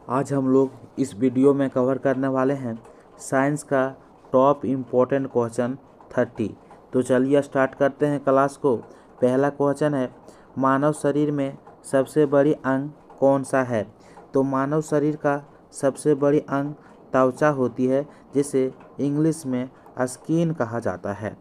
आज हम लोग इस वीडियो में कवर करने वाले हैं साइंस का टॉप इम्पोर्टेंट क्वेश्चन 30। तो चलिए स्टार्ट करते हैं क्लास को। पहला क्वेश्चन है, मानव शरीर में सबसे बड़ी अंग कौन सा है? तो मानव शरीर का सबसे बड़ी अंग त्वचा होती है, जिसे इंग्लिश में स्किन कहा जाता है।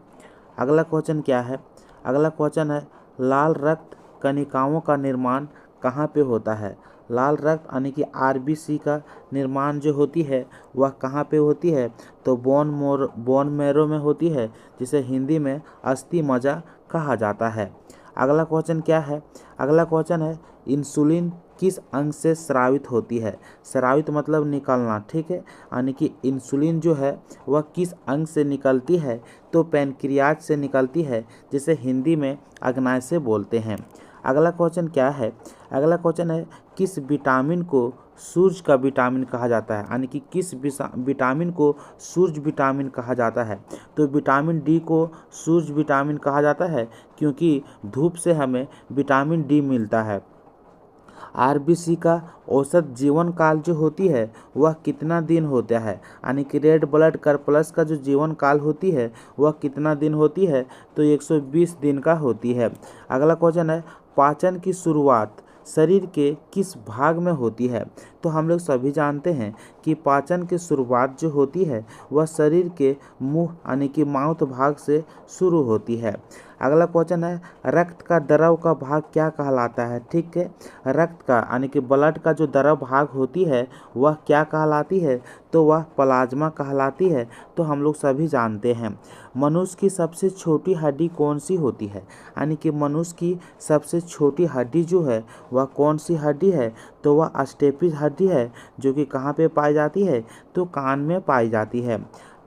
अगला क्वेश्चन क्या है? अगला क्वेश्चन है, लाल रक्त कणिकाओं का निर्माण कहाँ पे होता है? लाल रक्त यानी कि आरबीसी का निर्माण जो होती है वह कहाँ पे होती है? तो बोन मैरो में होती है, जिसे हिंदी में अस्थि मज्जा कहा जाता है। अगला क्वेश्चन क्या है? अगला क्वेश्चन है, इंसुलिन किस अंग से स्रावित होती है? स्रावित मतलब निकलना, ठीक है, यानी कि इंसुलिन जो है वह किस अंग से निकलती है? तो पैनक्रियाज से निकलती है, जिसे हिंदी में अग्नाशय बोलते हैं। अगला क्वेश्चन क्या है? अगला क्वेश्चन है, किस विटामिन को सूर्य का विटामिन कहा जाता है? यानी कि किस विटामिन को सूर्य विटामिन कहा जाता है? तो विटामिन डी को सूर्य विटामिन कहा जाता है, क्योंकि धूप से हमें विटामिन डी मिलता है। आरबीसी का औसत जीवन काल जो होती है वह कितना दिन होता है? यानी कि रेड ब्लड करप्लस का जो जीवन काल होती है वह कितना दिन होती है? तो 120 दिन का होती है। अगला क्वेश्चन है, पाचन की शुरुआत शरीर के किस भाग में होती है? तो हम लोग सभी जानते हैं कि पाचन की शुरुआत जो होती है वह शरीर के मुंह यानी कि माउथ भाग से शुरू होती है। अगला क्वेश्चन है, रक्त का द्रव का भाग क्या कहलाता है? ठीक है, रक्त का यानी कि ब्लड का जो द्रव भाग होती है वह क्या कहलाती है? तो वह प्लाज्मा कहलाती है। तो हम लोग सभी जानते हैं। मनुष्य की सबसे छोटी हड्डी कौन सी होती है? यानी कि मनुष्य की सबसे छोटी हड्डी जो है वह कौन सी हड्डी है? तो वह स्टेपिस हड्डी है, जो कि कहाँ पे पाई जाती है? तो कान में पाई जाती है।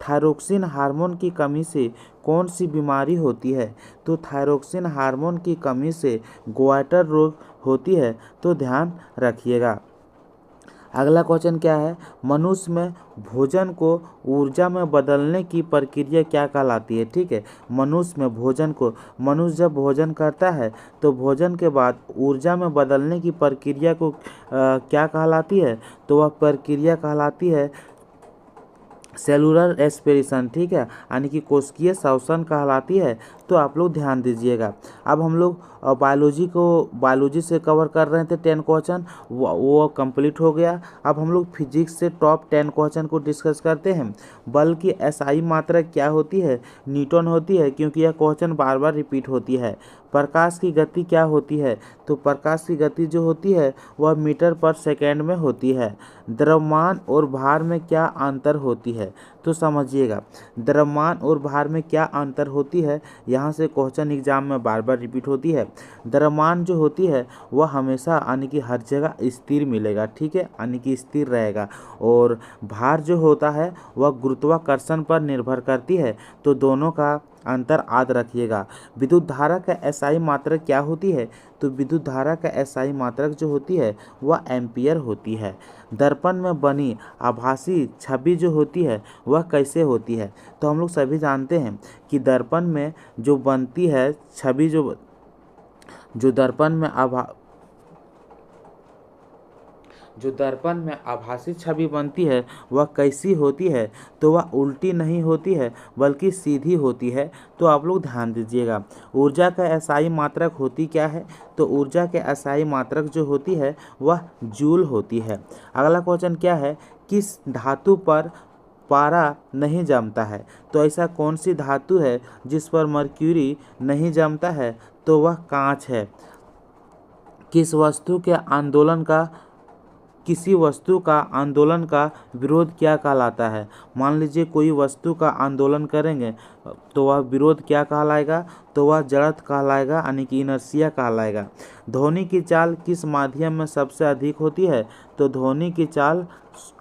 थायरोक्सिन हार्मोन की कमी से कौन सी बीमारी होती है? तो थायरोक्सिन हार्मोन की कमी से गोइटर रोग होती है। तो ध्यान रखिएगा। अगला क्वेश्चन क्या है? मनुष्य में भोजन को ऊर्जा में बदलने की प्रक्रिया क्या कहलाती है? ठीक है, मनुष्य जब भोजन करता है तो भोजन के बाद ऊर्जा में बदलने की प्रक्रिया को क्या कहलाती है? तो वह प्रक्रिया कहलाती है सेलुलर एस्पिरेशन, ठीक है, यानी कि कोशिकीय श्वसन कहलाती है। तो आप लोग ध्यान दीजिएगा। अब हम लोग बायोलॉजी से कवर कर रहे थे 10 क्वेश्चन, वो कंप्लीट हो गया। अब हम लोग फिजिक्स से टॉप 10 क्वेश्चन को डिस्कस करते हैं। बल की एसआई मात्रा क्या होती है? न्यूटन होती है, क्योंकि यह क्वेश्चन बार बार रिपीट होती है। प्रकाश की गति क्या होती है? तो प्रकाश की गति जो होती है वह मीटर पर सेकेंड में होती है। द्रव्यमान और भार में क्या अंतर होती है? तो समझिएगा, द्रव्यमान और भार में क्या अंतर होती है, यहाँ से क्वेश्चन एग्जाम में बार बार रिपीट होती है। द्रव्यमान जो होती है वह हमेशा यानी कि हर जगह स्थिर मिलेगा, ठीक है, यानी कि स्थिर रहेगा। और भार जो होता है वह गुरुत्वाकर्षण पर निर्भर करती है। तो दोनों का अंतर याद रखिएगा। विद्युत धारा का एसआई मात्रक क्या होती है? तो विद्युत धारा का एसआई मात्रक जो होती है वह एम्पियर होती है। दर्पण में बनी आभासी छवि जो होती है वह कैसे होती है? तो हम लोग सभी जानते हैं कि दर्पण में जो बनती है छवि, जो दर्पण में आभासी छवि बनती है वह कैसी होती है? तो वह उल्टी नहीं होती है, बल्कि सीधी होती है। तो आप लोग ध्यान दीजिएगा। ऊर्जा का एसआई मात्रक होती क्या है? तो ऊर्जा के एसआई मात्रक जो होती है वह जूल होती है। अगला क्वेश्चन क्या है? किस धातु पर पारा नहीं जमता है? तो ऐसा कौन सी धातु है जिस पर मर्क्यूरी नहीं जमता है? तो वह कांच है। किसी वस्तु का आंदोलन का विरोध क्या कहलाता है? मान लीजिए कोई वस्तु का आंदोलन करेंगे तो वह विरोध क्या कहलाएगा? तो वह जड़त्व कहलाएगा, यानी कि इनर्शिया कहलाएगा। ध्वनि की चाल किस माध्यम में सबसे अधिक होती है? तो ध्वनि की चाल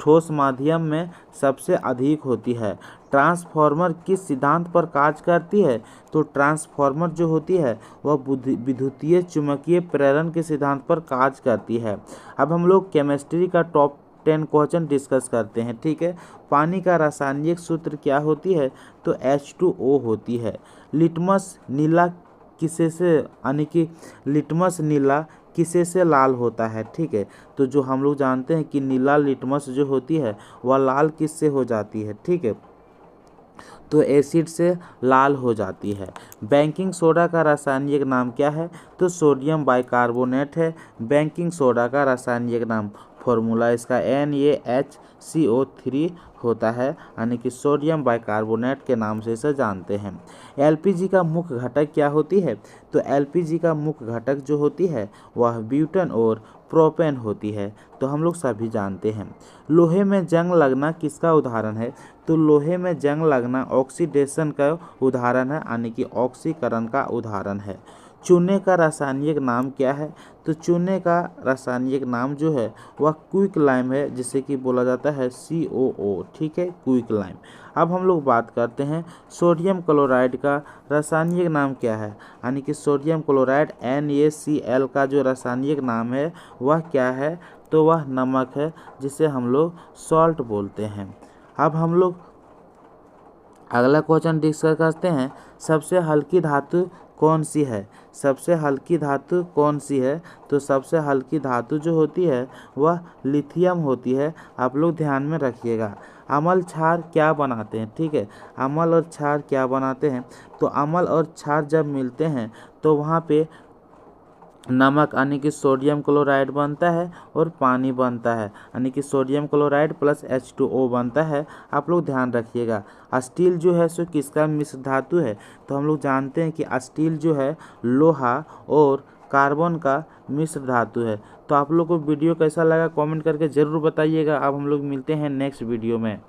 ठोस माध्यम में सबसे अधिक होती है। ट्रांसफॉर्मर किस सिद्धांत पर कार्य करती है? तो ट्रांसफॉर्मर जो होती है वह विद्युतीय चुम्बकीय प्रेरण के सिद्धांत पर कार्य करती है। अब हम लोग केमिस्ट्री का टॉप 10 क्वेश्चन डिस्कस करते हैं, ठीक है। पानी का रासायनिक सूत्र क्या होती है? तो H2O होती है। लिटमस नीला किसे से लाल होता है, ठीक है। तो जो हम लोग जानते हैं कि नीला लिटमस जो होती है वह लाल किससे हो जाती है, ठीक है, तो एसिड से लाल हो जाती है। बेकिंग सोडा का रासायनिक नाम क्या है, तो सोडियम बाइकार्बोनेट है बेकिंग सोडा का रासायनिक नाम। फॉर्मूला इसका NaHCO3 होता है, यानी कि सोडियम बाइकार्बोनेट के नाम से इसे जानते हैं। एलपीजी का मुख्य घटक क्या होती है, तो एलपीजी का मुख्य घटक जो होती है वह ब्यूटेन और प्रोपेन होती है, तो हम लोग सभी जानते हैं। लोहे में जंग लगना किसका उदाहरण है, तो लोहे में जंग लगना ऑक्सीडेशन का उदाहरण है, यानी कि ऑक्सीकरण का उदाहरण है। चूने का रासायनिक नाम क्या है, तो चूने का रासायनिक नाम जो है वह क्विक लाइम है, जिसे कि बोला जाता है COO, ठीक है, क्विक लाइम। अब हम लोग बात करते हैं सोडियम क्लोराइड का रासायनिक नाम क्या है, यानी कि सोडियम क्लोराइड NaCl का जो रासायनिक नाम है वह क्या है, तो वह नमक है, जिसे हम लोग सॉल्ट बोलते हैं। अब हम लोग अगला क्वेश्चन डिस्कस करते हैं, सबसे हल्की धातु कौन सी है, सबसे हल्की धातु कौन सी है, तो सबसे हल्की धातु जो होती है वह लिथियम होती है। आप लोग ध्यान में रखिएगा। अम्ल क्षार क्या बनाते हैं, ठीक है, अम्ल और क्षार क्या बनाते हैं, तो अम्ल और क्षार जब मिलते हैं तो वहाँ पे नमक यानी कि सोडियम क्लोराइड बनता है और पानी बनता है, यानी कि सोडियम क्लोराइड प्लस H2O बनता है। आप लोग ध्यान रखिएगा। स्टील जो है सो किसका मिश्र धातु है, तो हम लोग जानते हैं कि स्टील जो है लोहा और कार्बन का मिश्र धातु है। तो आप लोग को वीडियो कैसा लगा कमेंट करके ज़रूर बताइएगा। अब हम लोग मिलते हैं नेक्स्ट वीडियो में।